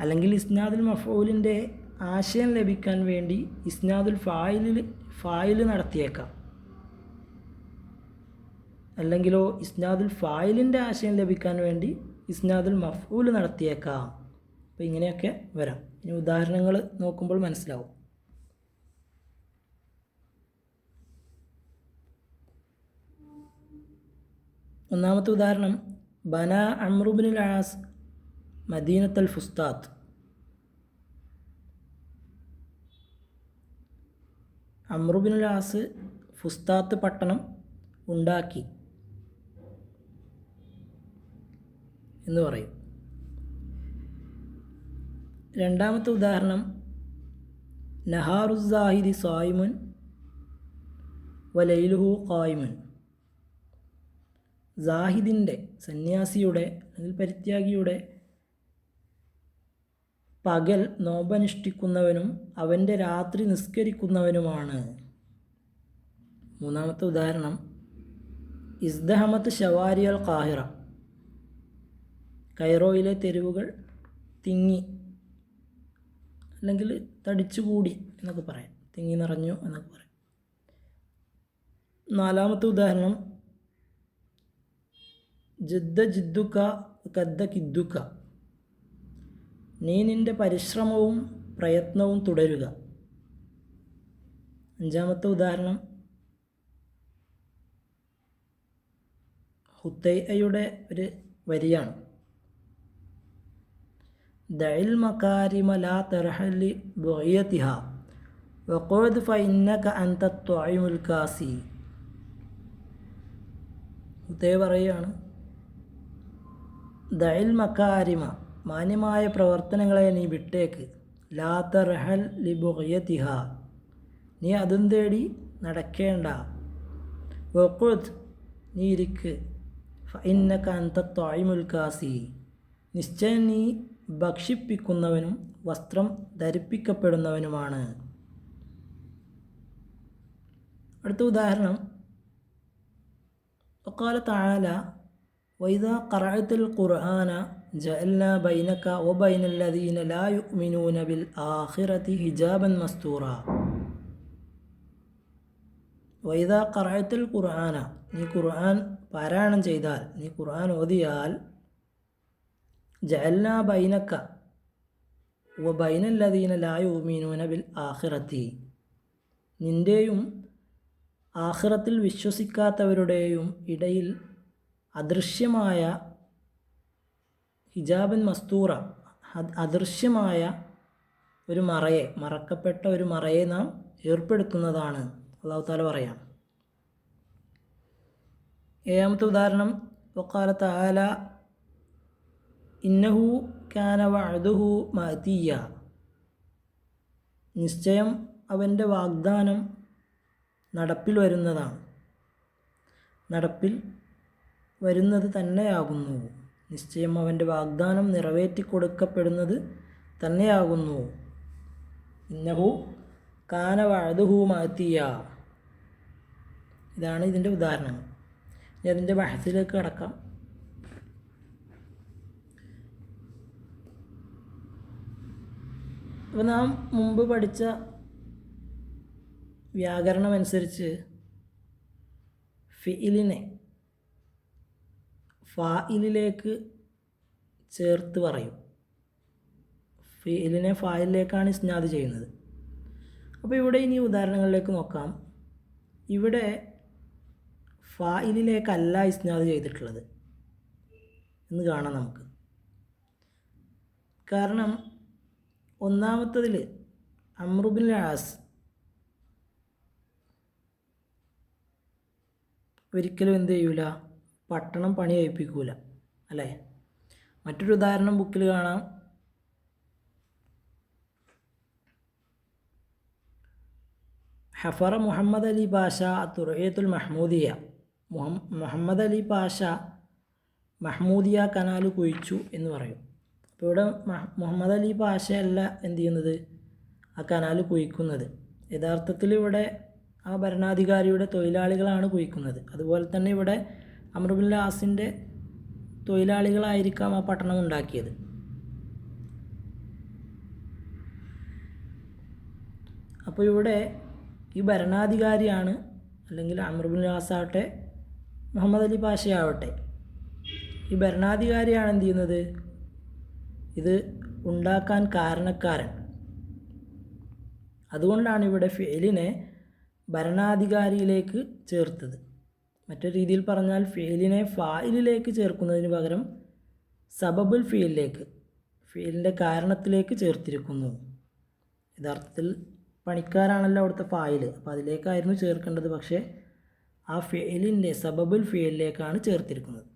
അല്ലെങ്കിൽ ഇസ്നാദുൽ മഫൂലിൻ്റെ ആശയം ലഭിക്കാൻ വേണ്ടി ഇസ്നാദുൽ ഫായിൽ നടത്തിയേക്കാം, അല്ലെങ്കിലോ ഇസ്നാദുൽ ഫായിലിൻ്റെ ആശയം ലഭിക്കാൻ വേണ്ടി ഇസ്നാദുൽ മഫ്ഊൽ നടത്തിയേക്കാം. അപ്പോൾ ഇങ്ങനെയൊക്കെ വരാം. ഇനി ഉദാഹരണങ്ങൾ നോക്കുമ്പോൾ മനസ്സിലാവും. ഒന്നാമത്തെ ഉദാഹരണം, ബന അംറു ഇബ്നുൽ ആസ് മദീനത്തുൽ ഫുസ്താത്ത്. അംറു ഇബ്നുൽ ആസ് ഫുസ്താത്ത് പട്ടണം ഉണ്ടാക്കി എന്ന് പറയും. രണ്ടാമത്തെ ഉദാഹരണം, നഹാറുസാഹിദി സായിമുൻ വലൈലുഹു ഖായിമുൻ. സാഹിദിൻ്റെ, സന്യാസിയുടെ അല്ലെങ്കിൽ പരിത്യാഗിയുടെ പകൽ നോമ്പനുഷ്ഠിക്കുന്നവനും അവൻ്റെ രാത്രി നിസ്കരിക്കുന്നവനുമാണ്. മൂന്നാമത്തെ ഉദാഹരണം, ഇസ്ദഹമത്ത് ഷവാരി അൽ ഖാഹിറ. കൈറോയിലെ തെരുവുകൾ തിങ്ങി അല്ലെങ്കിൽ തടിച്ചുകൂടി എന്നൊക്കെ പറയാം, തിങ്ങി നിറഞ്ഞു എന്നൊക്കെ പറയാം. നാലാമത്തെ ഉദാഹരണം, ജിദ്ദ ജിദ്ദുക്ക കദ്ദ കിദ്ദുക്ക. നീ നിൻ്റെ പരിശ്രമവും പ്രയത്നവും തുടരുക. അഞ്ചാമത്തെ ഉദാഹരണം, ഹുത്തൈഅയുടെ ഒരു വരിയാണ്, ദഇൽ മകാരിമ ലാ തർഹലി ബുഗിയതിഹ വഖുദ് ഫഇന്നക അൻത ത്വഇമുൽ കാസി. മുത്തേ പറയുകയാണ്, ദഇൽ മകാരിമ, മാന്യമായ പ്രവർത്തനങ്ങളെ നീ വിട്ടേക്ക്. ലാ തർഹൽ ലിബുഗ്യതിഹ, നീ അതും തേടി നടക്കേണ്ട. വഖുദ്, നീ ഇരിക്ക്. ഫഇന്നക അൻത ത്വഇമുൽ കാസി, നിശ്ചയം നീ ഭക്ഷിപ്പിക്കുന്നവനും വസ്ത്രം ധരിപ്പിക്കപ്പെടുന്നവനുമാണ്. അടുത്ത ഉദാഹരണം, വഖാല തആല വഇദാ ഖറഅതൽ ഖുർആന ജഅൽനാ ബൈനക വബൈനൽ ലദീന ലാ യുഅ്മിനൂന ബിൽ ആഖിറതി ഹിജാബൻ മസ്തൂറ. വഇദാ ഖറഅതൽ ഖുർആന, നീ ഖുർആൻ പാരായണം ചെയ്താൽ, നീ ഖുർആൻ ഓതിയാൽ, ജഅൽനാ ബൈനക വബൈനൽ ലദീന ലാ യുഅ്മിനൂന ബിൽ ആഖിറതി, നിൻ്റെയും ആഖിറത്തിൽ വിശ്വസിക്കാത്തവരുടെയും ഇടയിൽ അദൃശ്യമായ ഹിജാബൻ മസ്തൂറ, അദൃശ്യമായ ഒരു മറയെ, മറക്കപ്പെട്ട ഒരു മറയെ നാം ഏർപ്പെടുത്തുന്നതാണ്. അല്ലാഹു തആല പറയാം. ഏഴാമത്തെ ഉദാഹരണം, വഖാല തആല ഇന്നഹു കാന വഅദുഹു മഅതിയ, നിശ്ചയം അവൻ്റെ വാഗ്ദാനം നടപ്പിൽ വരുന്നതാണ്, നടപ്പിൽ വരുന്നത് തന്നെയാകുന്നു. നിശ്ചയം അവൻ്റെ വാഗ്ദാനം നിറവേറ്റിക്കൊടുക്കപ്പെടുന്നത് തന്നെയാകുന്നു. ഇന്നഹു കാന വഅദുഹു മഅതിയ. ഇതാണ് ഇതിൻ്റെ ഉദാഹരണങ്ങൾ. ഇനി അതിൻ്റെ ബഹസിലേക്ക് കടക്കാം. അപ്പോൾ നാം മുമ്പ് പഠിച്ച വ്യാകരണമനുസരിച്ച് ഫിഇലിനെ ഫായിലിലേക്ക് ചേർത്ത് പറയും. ഫിഇലിനെ ഫായിലിലേക്കാണ് ഇസ്നാദ് ചെയ്യുന്നത്. അപ്പോൾ ഇവിടെ ഇനി ഉദാഹരണങ്ങളിലേക്ക് നോക്കാം. ഇവിടെ ഫായിലിലേക്കല്ല ഇസ്നാദ് ചെയ്തിട്ടുള്ളത് എന്ന് കാണാം നമുക്ക്. കാരണം ഒന്നാമത്തതിൽ അംറു ബിൻ ആസ് ഒരിക്കലും എന്ത് ചെയ്യൂല, പട്ടണം പണി കഴിപ്പിക്കൂല, അല്ലേ? മറ്റൊരു ഉദാഹരണം ബുക്കിൽ കാണാം. ഹഫറ മുഹമ്മദ് അലി പാഷ തുറയത്തുൽ മഹ്മൂദിയ, മുഹമ്മദ് അലി പാഷ മഹ്മൂദിയ കനാൽ കുഴിച്ചു എന്ന് പറയും. അപ്പോൾ ഇവിടെ മുഹമ്മദ് അലി പാഷയല്ല എന്ത് ചെയ്യുന്നത്, ആ കനാൽ കുഴിക്കുന്നത്. യഥാർത്ഥത്തിൽ ഇവിടെ ആ ഭരണാധികാരിയുടെ തൊഴിലാളികളാണ് കുഴിക്കുന്നത്. അതുപോലെ തന്നെ ഇവിടെ അംറു ബിൻ ആസിൻ്റെ തൊഴിലാളികളായിരിക്കാം ആ പട്ടണം ഉണ്ടാക്കിയത്. അപ്പോൾ ഇവിടെ ഈ ഭരണാധികാരിയാണ്, അല്ലെങ്കിൽ അംറു ബിൻ ആസ് ആവട്ടെ മുഹമ്മദ് അലി പാഷയാവട്ടെ, ഈ ഭരണാധികാരിയാണ് എന്ത് ചെയ്യുന്നത്, ഇത് ഉണ്ടാക്കാൻ കാരണക്കാരൻ. അതുകൊണ്ടാണ് ഇവിടെ ഫിഇലിനെ ഭരണാധികാരിയിലേക്ക് ചേർത്തത്. മറ്റൊരു രീതിയിൽ പറഞ്ഞാൽ ഫിഇലിനെ ഫായിലിലേക്ക് ചേർക്കുന്നതിന് പകരം സബബുൽ ഫിഇലിലേക്ക്, ഫിഇലിൻ്റെ കാരണത്തിലേക്ക് ചേർത്തിരിക്കുന്നു. യഥാർത്ഥത്തിൽ പണിക്കാരാണല്ലോ അവിടുത്തെ ഫായിൽ, അപ്പോൾ അതിലേക്കായിരുന്നു ചേർക്കേണ്ടത്. പക്ഷേ ആ ഫിഇലിൻ്റെ സബബുൽ ഫിഇലിലേക്കാണ് ചേർത്തിരിക്കുന്നത്.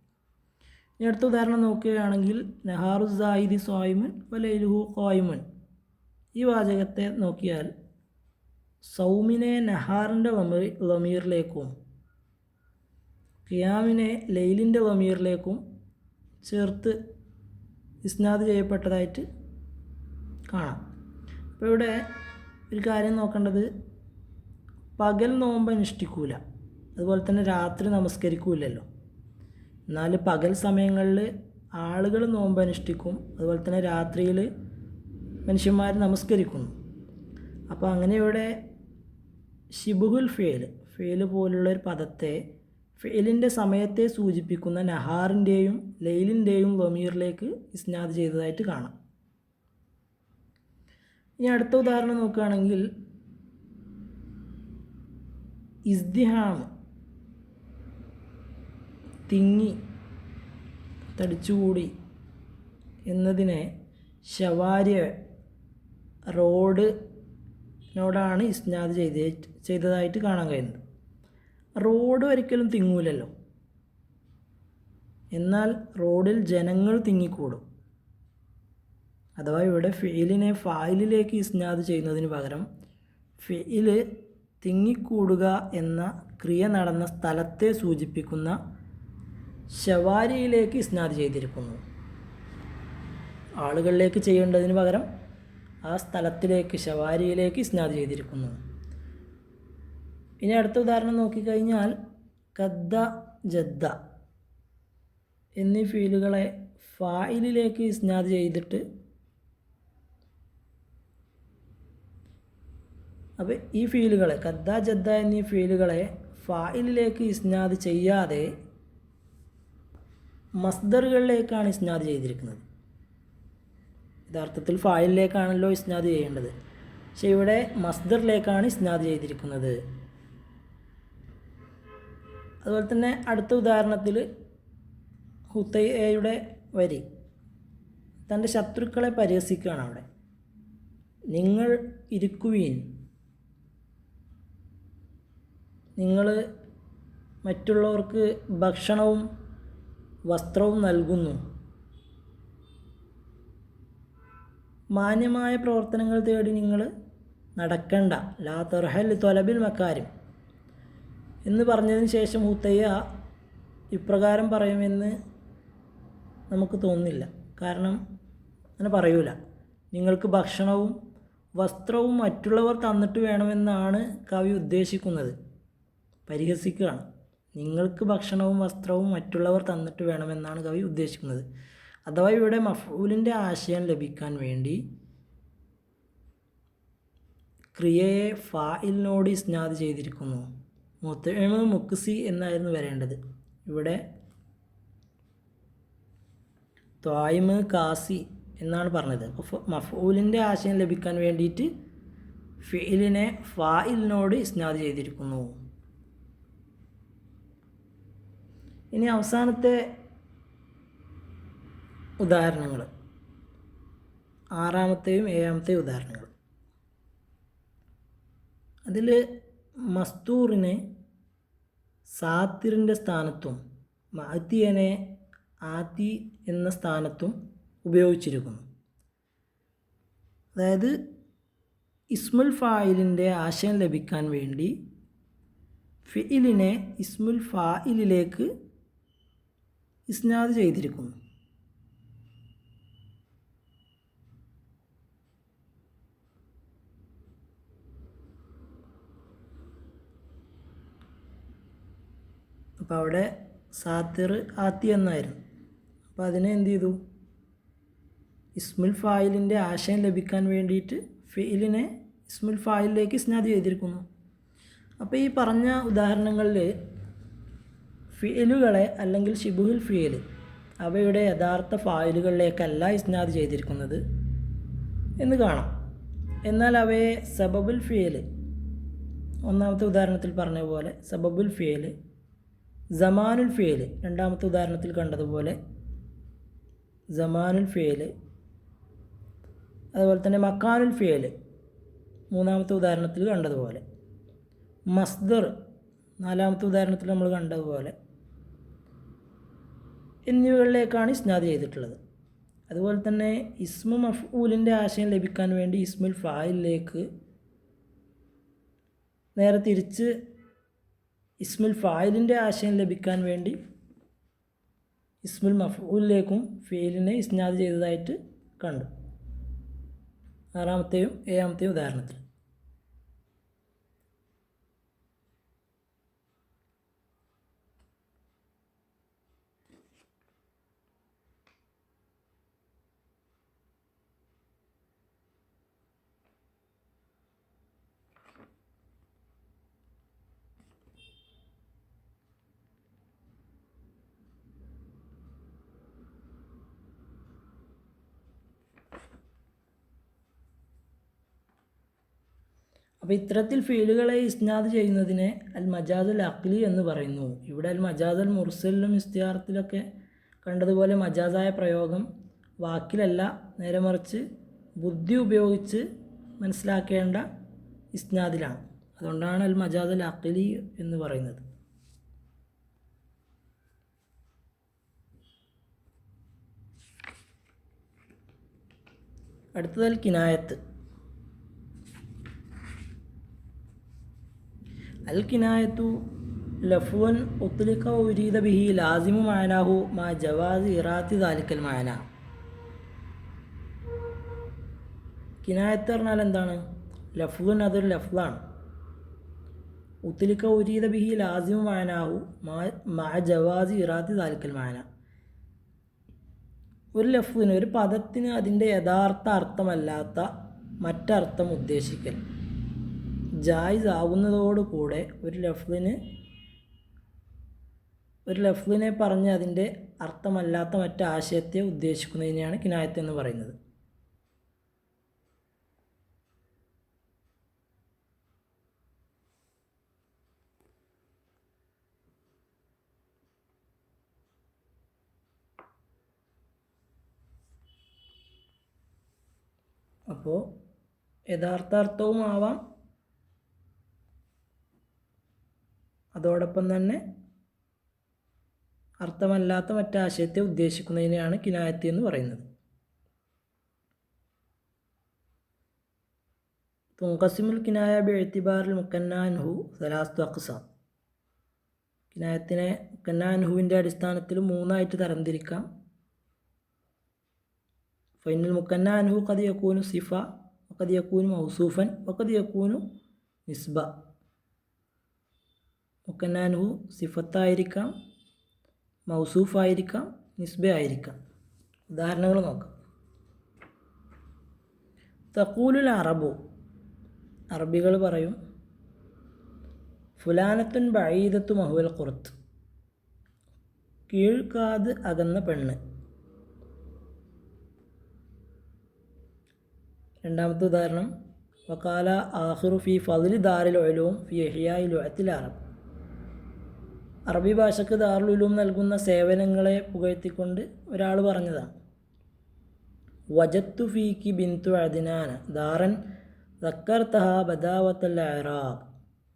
ഇനി അടുത്ത ഉദാഹരണം നോക്കുകയാണെങ്കിൽ നഹാറു സായിദി സ്വായിമുൻ വലൈലുഹു ഖായിമുൻ. ഈ വാചകത്തെ നോക്കിയാൽ സൗമിനെ നഹാറിൻ്റെ ലമീറിലേക്കും ഖിയാമിനെ ലൈലിൻ്റെ ലമീറിലേക്കും ചേർത്ത് ഇസ്നാദ് ചെയ്യപ്പെട്ടതായിട്ട് കാണാം. അപ്പോൾ ഇവിടെ ഒരു കാര്യം നോക്കേണ്ടത്, പകൽ നോമ്പ് അനുഷ്ഠിക്കൂല, അതുപോലെ തന്നെ രാത്രി നമസ്കരിക്കൂലല്ലോ. എന്നാൽ പകൽ സമയങ്ങളിൽ ആളുകൾ നോമ്പ് അനുഷ്ഠിക്കും, അതുപോലെ തന്നെ രാത്രിയിൽ മനുഷ്യന്മാർ നമസ്കരിക്കുന്നു. അപ്പോൾ അങ്ങനെ ഇവിടെ ഷിബുഹുൽ ഫെയിൽ പോലുള്ളൊരു പദത്തെ ഫെയിലിൻ്റെ സമയത്തെ സൂചിപ്പിക്കുന്ന നഹാറിൻ്റെയും ലൈലിൻ്റെയും ലമീറിലേക്ക് ഇസ്നാദ് ചെയ്തതായിട്ട് കാണാം. ഇനി അടുത്ത ഉദാഹരണം നോക്കുകയാണെങ്കിൽ ഇസ്തിഹാം, തിങ്ങി തടിച്ചുകൂടി എന്നതിനെ ഷവാര്യ, റോഡ്, നോടാണ് ഇസ്നാദ് ചെയ്തതായിട്ട് കാണാൻ കഴിയുന്നത്. റോഡ് ഒരിക്കലും തിങ്ങൂലല്ലോ, എന്നാൽ റോഡിൽ ജനങ്ങൾ തിങ്ങിക്കൂടും. അഥവാ ഇവിടെ ഫിഇലിനെ ഫായിലിലേക്ക് ഇസ്നാദ് ചെയ്യുന്നതിന് പകരം ഫിഇൽ തിങ്ങിക്കൂടുക എന്ന ക്രിയ നടന്ന സ്ഥലത്തെ സൂചിപ്പിക്കുന്ന ശവാരിയിലേക്ക് ഇസ്നാദ് ചെയ്തിരിക്കുന്നു. ആളുകളിലേക്ക് ചെയ്യേണ്ടതിന് പകരം ആ സ്ഥലത്തിലേക്ക്, ശവാരിയിലേക്ക് ഇസ്നാദ് ചെയ്തിരിക്കുന്നു. ഇനി അടുത്ത ഉദാഹരണം നോക്കിക്കഴിഞ്ഞാൽ കദ്ദ, ജദ്ദ എന്നീ ഫീലുകളെ ഫായിലിലേക്ക് ഇസ്നാദ് ചെയ്തിട്ട്, അപ്പോൾ ഈ ഫീലുകളെ കദ്ദ, ജദ്ദ എന്നീ ഫീലുകളെ ഫായിലിലേക്ക് ഇസ്നാദ് ചെയ്യാതെ മസ്ദറുകളിലേക്കാണ് ഇസ്നാദ് ചെയ്തിരിക്കുന്നത്. യഥാർത്ഥത്തിൽ ഫായിലിലേക്കാണല്ലോ ഇസ്നാദ് ചെയ്യേണ്ടത്, പക്ഷേ ഇവിടെ മസ്ദറിലേക്കാണ് ഇസ്നാദ് ചെയ്തിരിക്കുന്നത്. അതുപോലെ തന്നെ അടുത്ത ഉദാഹരണത്തിൽ ഹുത്തൈയുടെ വരി തൻ്റെ ശത്രുക്കളെ പരിഹസിക്കുകയാണ്. അവിടെ നിങ്ങൾ ഇരിക്കുവീൻ, നിങ്ങൾ മറ്റുള്ളവർക്ക് ഭക്ഷണവും വസ്ത്രവും നൽകുന്നു, മാന്യമായ പ്രവർത്തനങ്ങൾ തേടി നിങ്ങൾ നടക്കണ്ട, ലാ തർഹൽ തൊലബിൽ മക്കാരും എന്ന് പറഞ്ഞതിന് ശേഷം ഹുത്തയ്യ ഇപ്രകാരം പറയുമെന്ന് നമുക്ക് തോന്നുന്നില്ല. കാരണം അങ്ങനെ പറയൂല. നിങ്ങൾക്ക് ഭക്ഷണവും വസ്ത്രവും മറ്റുള്ളവർ തന്നിട്ട് വേണമെന്നാണ് കവി ഉദ്ദേശിക്കുന്നത്. പരിഹസിക്കുകയാണ്. നിങ്ങൾക്ക് ഭക്ഷണവും വസ്ത്രവും മറ്റുള്ളവർ തന്നിട്ട് വേണമെന്നാണ് കവി ഉദ്ദേശിക്കുന്നത്. അഥവാ ഇവിടെ മഫ്ഊലിൻ്റെ ആശയം ലഭിക്കാൻ വേണ്ടി ക്രിയയെ ഫായിലിനോട് ഇസ്നാദ് ചെയ്തിരിക്കുന്നു. മുത്ഇമ് മുക്സി എന്നായിരുന്നു വരേണ്ടത്. ഇവിടെ ത്വായിമ് കാസി എന്നാണ് പറഞ്ഞത്. അപ്പോൾ മഫ്ഊലിൻ്റെ ആശയം ലഭിക്കാൻ വേണ്ടിയിട്ട് ഫിഇലിനെ ഫായിലിനോട് ഇസ്നാദ് ചെയ്തിരിക്കുന്നു. ഇനി അവസാനത്തെ ഉദാഹരണങ്ങൾ, ആറാമത്തെയും ഏഴാമത്തെയും ഉദാഹരണങ്ങൾ. അതിൽ മസ്തൂറിനെ സാത്തിറിൻ്റെ സ്ഥാനത്തും മാത്തിയനെ ആത്തി എന്ന സ്ഥാനത്തും ഉപയോഗിച്ചിരിക്കുന്നു. അതായത് ഇസ്മുൽ ഫായിലിൻ്റെ ആശയം ലഭിക്കാൻ വേണ്ടി ഫിഇലിനെ ഇസ്മുൽ ഫായിലിലേക്ക് ഇസ്നാദ് ചെയ്തിരിക്കുന്നു. അപ്പോൾ അവിടെ സാത്തിർ ആത്തി എന്നായിരുന്നു. അപ്പോൾ അതിനെ എന്ത് ചെയ്തു? ഇസ്മുൽ ഫായിലിൻ്റെ ആശയം ലഭിക്കാൻ വേണ്ടിയിട്ട് ഫിഇലിനെ ഇസ്മുൽ ഫായിലിലേക്ക് ഇസ്നാദ് ചെയ്തിരിക്കുന്നു. അപ്പോൾ ഈ പറഞ്ഞ ഉദാഹരണങ്ങളിൽ ഫിഇലുകളെ അല്ലെങ്കിൽ ഷിബുഹുൽ ഫിഇൽ അവയുടെ യഥാർത്ഥ ഫായിലുകളിലേക്കല്ല ഇസ്നാദ് ചെയ്തിരിക്കുന്നത് എന്ന് കാണാം. എന്നാൽ അവയെ സബബുൽ ഫിഇൽ, ഒന്നാമത്തെ ഉദാഹരണത്തിൽ പറഞ്ഞ പോലെ സബബുൽ ഫിഇൽ, സമാനുൽ ഫിഇൽ, രണ്ടാമത്തെ ഉദാഹരണത്തിൽ കണ്ടതുപോലെ സമാനുൽ ഫിഇൽ, അതുപോലെ തന്നെ മക്കാനുൽ ഫിഇൽ, മൂന്നാമത്തെ ഉദാഹരണത്തിൽ കണ്ടതുപോലെ മസ്ദർ, നാലാമത്തെ ഉദാഹരണത്തിൽ നമ്മൾ കണ്ടതുപോലെ എന്നിവകളിലേക്കാണ് ഇസ്നാദ് ചെയ്തിട്ടുള്ളത്. അതുപോലെ തന്നെ ഇസ്മു മഫ്ഊലിൻ്റെ ആശയം ലഭിക്കാൻ വേണ്ടി ഇസ്മുൽ ഫായിലിലേക്ക്, നേരെ തിരിച്ച് ഇസ്മുൽ ഫായിലിൻ്റെ ആശയം ലഭിക്കാൻ വേണ്ടി ഇസ്മുൽ മഫ്ഊലിലേക്കും ഫീലിനെ ഇസ്നാദ് ചെയ്തതായിട്ട് കണ്ടു, ആറാമത്തെയും ഏഴാമത്തെയും ഉദാഹരണത്തിൽ. അപ്പോൾ ഇത്തരത്തിൽ ഫീലുകളെ ഇസ്നാദ് ചെയ്യുന്നതിനെ അൽ മജാസുൽ അഖ്ലി എന്ന് പറയുന്നു. ഇവിടെ അൽ മജാസുൽ മുർസലിലും ഇസ്തിയാറത്തിലൊക്കെ കണ്ടതുപോലെ മജാസായ പ്രയോഗം വാക്കിലല്ല, നേരെ മറിച്ച് ബുദ്ധി ഉപയോഗിച്ച് മനസ്സിലാക്കേണ്ട ഇസ്നാദിലാണ്. അതുകൊണ്ടാണ് അൽ മജാസ് അൽ അഖ്ലി എന്ന് പറയുന്നത്. അടുത്തത് അൽ കിനായത്ത്. അൽ കിനായത്തു ലഫ്വൻ ഉത്ലിഖ ഉരീദ ബിഹി ലാസിമു മഅനാഹു മാ ജവാസ് ഇറാത്തി ദാലിക്കൽ മഅന. കിനായത്ത് പറഞ്ഞാൽ എന്താണ്? ലഫ്വൻ അതൊരു ലഫ്ലാണ്. ഉത്ലിഖ ഉരീദ ബിഹി ലാസിമു മഅനാഹു മാ ജവാസ് ഇറാത്തി ദാലിക്കൽ മഅന. ഒരു ലഫ്ലിന്, ഒരു പദത്തിന് അതിൻ്റെ യഥാർത്ഥ അർത്ഥമല്ലാത്ത മറ്റർത്ഥം ഉദ്ദേശിക്കൽ ജായിസ് ആവുന്നതോടുകൂടെ ഒരു ലഫ്ലിനെ പറഞ്ഞ് അതിൻ്റെ അർത്ഥമല്ലാത്ത മറ്റാശയത്തെ ഉദ്ദേശിക്കുന്നതിനെയാണ് കിനായത്ത് എന്ന് പറയുന്നത്. അപ്പോൾ യഥാർത്ഥാർത്ഥവും ആവാം, അതോടൊപ്പം തന്നെ അർത്ഥമല്ലാത്ത മറ്റാശയത്തെ ഉദ്ദേശിക്കുന്നതിനെയാണ് കിനായത്ത് എന്ന് പറയുന്നത്. തുൻഖസിമുൽ കിനായ ബിഇഅ്തിബാറിൽ മുക്കന്ന അൻഹു സലാസത്തു അഖ്സാം. കിനായത്തിനെ മുക്കന്ന അൻഹുവിൻ്റെ അടിസ്ഥാനത്തിൽ 3 ആയിട്ട് തരംതിരിക്കാം. ഫൈനൽ മുക്കന്ന അൻഹു ഖദ് യകൂനു സിഫ വഖദ് യകൂനു മൗസൂഫൻ വഖദ് യകൂനു നിസ്ബ. മുക്കന്ന അൻഹു സിഫത്തായിരിക്കാം, മൗസൂഫായിരിക്കാം, നിസ്ബ ആയിരിക്കാം. ഉദാഹരണങ്ങൾ നോക്കാം. തഖൂലുൽ അറബു, അറബികൾ പറയും, ഫുലാനത്തുൻ ബഈദത്തു മഹുവൽ ഖുർത്ത്, കീഴ്ക്കാത് അകന്ന പെണ്ണ്. രണ്ടാമത്തെ ഉദാഹരണം, വഖാല ആഖിറു ഫി ഫദ്ലി ദാരിൽ ഉലൂം ഫി ഇഹ്യാഇ ലുഅത്തിൽ അറബ്. അറബി ഭാഷയ്ക്ക് ദാറുൽ ഉലൂം നൽകുന്ന സേവനങ്ങളെ പുകഴ്ത്തിക്കൊണ്ട് ഒരാൾ പറഞ്ഞതാണ്, വജത്തു ഫീക്കി ബിന്തു അദ്നാന ദാറൻ ദക്കർതഹ ബദാവത്തൽ അറാബ്.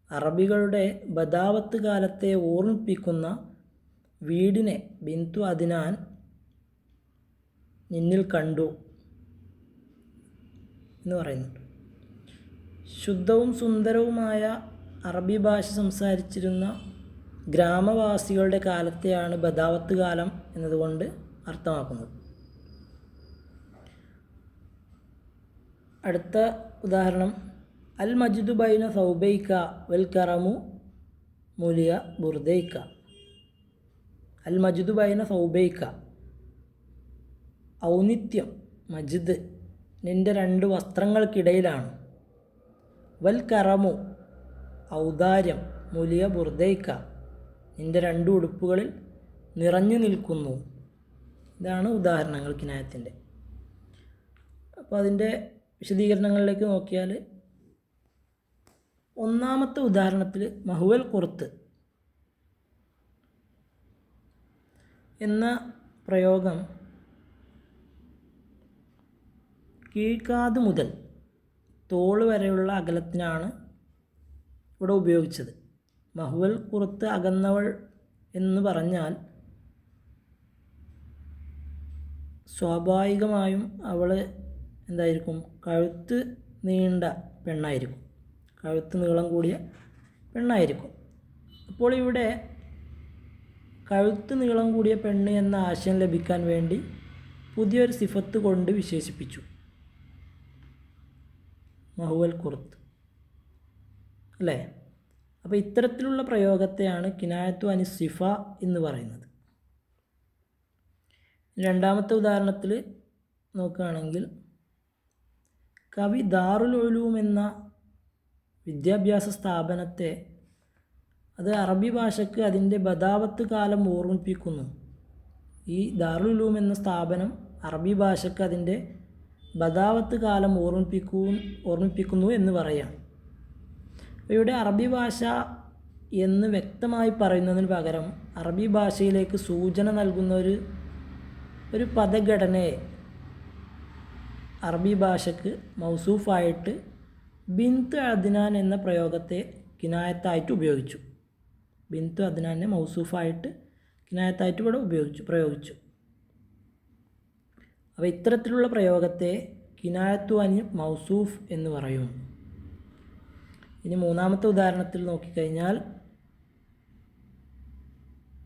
അറബികളുടെ ബദാവത്ത് കാലത്തെ ഓർമ്മിപ്പിക്കുന്ന വീടിനെ ബിന്തു അദ്നാൻ നിന്നിൽ കണ്ടു എന്ന് പറയുന്നുണ്ട്. ശുദ്ധവും സുന്ദരവുമായ അറബി ഭാഷ സംസാരിച്ചിരുന്ന ഗ്രാമവാസികളുടെ കാലത്തെയാണ് ബദാവത്ത് കാലം എന്നതുകൊണ്ട് അർത്ഥമാക്കുന്നത്. അടുത്ത ഉദാഹരണം, അൽ മജ്ദു ബൈന സൗബൈക വൽ കറമു മുലിയ ബുർദൈക. അൽ മജ്ദു ബൈന സൗബൈക, ഔന്നിത്യം, മജ്ദ് നിൻ്റെ 2 വസ്ത്രങ്ങൾക്കിടയിലാണ്. വൽ കറമു, ഔദാര്യം, മുലിയ ബുർദൈക നിൻ്റെ 2 ഉടുപ്പുകളിൽ നിറഞ്ഞു നിൽക്കുന്നു. ഇതാണ് ഉദാഹരണങ്ങൾ കിനായത്തിൻ്റെ. അപ്പോൾ അതിൻ്റെ വിശദീകരണങ്ങളിലേക്ക് നോക്കിയാൽ, ഒന്നാമത്തെ ഉദാഹരണത്തിൽ മഹുവൽ ഖുർത്ത് എന്ന പ്രയോഗം കീഴ്ക്കാത് മുതൽ തോള് വരെയുള്ള അകലത്തിനാണ് ഇവിടെ ഉപയോഗിച്ചത്. മഹുവൽ ഖുർത്ത് അകന്നവൾ എന്ന് പറഞ്ഞാൽ സ്വാഭാവികമായും അവൾ എന്തായിരിക്കും? കഴുത്ത് നീണ്ട പെണ്ണായിരിക്കും, കഴുത്ത് നീളം കൂടിയ പെണ്ണായിരിക്കും. അപ്പോൾ ഇവിടെ കഴുത്ത് നീളം കൂടിയ പെണ്ണ് എന്ന ആശയം ലഭിക്കാൻ വേണ്ടി പുതിയൊരു സിഫത്ത് കൊണ്ട് വിശേഷിപ്പിച്ചു, മഹുവൽ ഖുർത്ത്, അല്ലേ? അപ്പോൾ ഇത്തരത്തിലുള്ള പ്രയോഗത്തെയാണ് കിനായത്തു അനി സിഫ എന്ന് പറയുന്നത്. രണ്ടാമത്തെ ഉദാഹരണത്തിൽ നോക്കുകയാണെങ്കിൽ, കവി ദാറുൽ ഉലൂം എന്ന വിദ്യാഭ്യാസ സ്ഥാപനത്തെ അത് അറബി ഭാഷയ്ക്ക് അതിൻ്റെ ബദാവത്ത് കാലം ഓർമ്മിപ്പിക്കുന്നു. ഈ ദാറുൽ ഉലൂം എന്ന സ്ഥാപനം അറബി ഭാഷയ്ക്ക് അതിൻ്റെ ബദാവത്ത് കാലം ഓർമ്മിപ്പിക്കുന്നു എന്ന് പറയാം. ഇവിടെ അറബി ഭാഷ എന്ന് വ്യക്തമായി പറയുന്നതിന് പകരം അറബി ഭാഷയിലേക്ക് സൂചന നൽകുന്ന ഒരു പദഘടനയെ അറബി ഭാഷയ്ക്ക് മൗസൂഫായിട്ട് ബിന്ത് അദ്നാൻ എന്ന പ്രയോഗത്തെ കിനായത്തായിട്ട് ഉപയോഗിച്ചു. ബിന്ത് അദ്നാനെ മൗസൂഫായിട്ട് കിനായത്തായിട്ട് ഇവിടെ പ്രയോഗിച്ചു. അപ്പോൾ ഇത്തരത്തിലുള്ള പ്രയോഗത്തെ കിനായത്തു അൻ മൗസൂഫ് എന്ന് പറയും. ഇനി മൂന്നാമത്തെ ഉദാഹരണത്തിൽ നോക്കിക്കഴിഞ്ഞാൽ,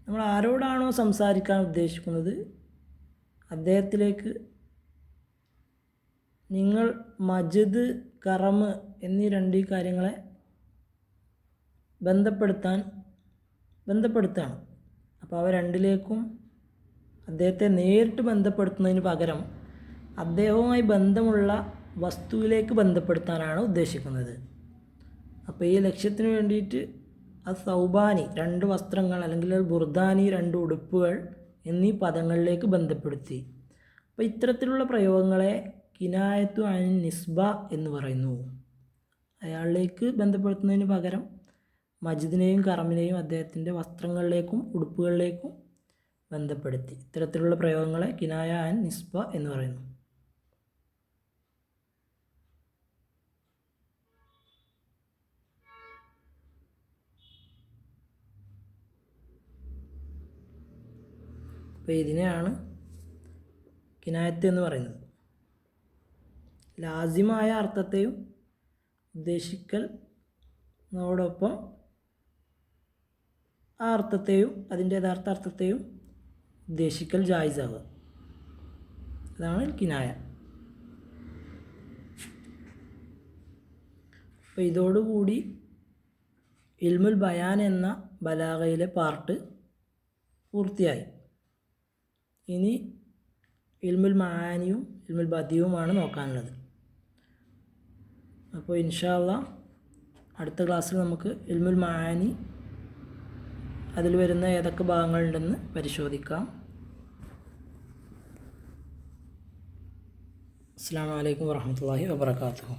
നമ്മൾ ആരോടാണോ സംസാരിക്കാൻ ഉദ്ദേശിക്കുന്നത് അദ്ദേഹത്തിലേക്ക് നിങ്ങൾ മജിദ്, കറം എന്നീ രണ്ട് കാര്യങ്ങളെ ബന്ധപ്പെടുത്താണ്. അപ്പോൾ അവ രണ്ടിലേക്കും അദ്ദേഹത്തെ നേരിട്ട് ബന്ധപ്പെടുത്തുന്നതിന് പകരം അദ്ദേഹവുമായി ബന്ധമുള്ള വസ്തുവിലേക്ക് ബന്ധപ്പെടുത്താനാണ് ഉദ്ദേശിക്കുന്നത്. അപ്പോൾ ഈ ലക്ഷ്യത്തിന് വേണ്ടിയിട്ട് സൗബാനി 2 വസ്ത്രങ്ങൾ അല്ലെങ്കിൽ ബുർദാനി 2 ഉടുപ്പുകൾ എന്നീ പദങ്ങളിലേക്ക് ബന്ധപ്പെടുത്തി. അപ്പോൾ ഇത്തരത്തിലുള്ള പ്രയോഗങ്ങളെ കിനായത്തു അൻ നിസ്ബ എന്ന് പറയുന്നു. അയാളിലേക്ക് ബന്ധപ്പെടുത്തുന്നതിന് പകരം മജിദിനെയും കറമിനെയും അദ്ദേഹത്തിൻ്റെ വസ്ത്രങ്ങളിലേക്കും ഉടുപ്പുകളിലേക്കും ബന്ധപ്പെടുത്തി. ഇത്തരത്തിലുള്ള പ്രയോഗങ്ങളെ കിനായ അൻ നിസ്ബ എന്ന് പറയുന്നു. അപ്പോൾ ഇതിനെയാണ് കിനായത്ത് എന്ന് പറയുന്നത്. ലാസിമായ അർത്ഥത്തെയും ഉദ്ദേശിക്കലിനോടൊപ്പം ആ അർത്ഥത്തെയും അതിൻ്റെ യഥാർത്ഥ അർത്ഥത്തെയും ഉദ്ദേശിക്കൽ ജായിസാവുക, അതാണ് കിനായ. അപ്പോൾ ഇതോടുകൂടി ഇൽമുൽ ബയാൻ എന്ന ബലാഗയിലെ പാർട്ട് പൂർത്തിയായി. ഇനി ഇൽമുൽ മആനിയും ഇൽമുൽ ബദിയുമാണ് നോക്കാനുള്ളത്. അപ്പോൾ ഇൻഷാ അല്ലാഹ് അടുത്ത ക്ലാസ്സിൽ നമുക്ക് ഇൽമുൽ മആനി അതിൽ വരുന്ന ഏതൊക്കെ ഭാഗങ്ങളുണ്ടെന്ന് പരിശോധിക്കാം. അസ്സലാമു അലൈക്കും വറഹ്മത്തുള്ളാഹി വബറകാതുഹു.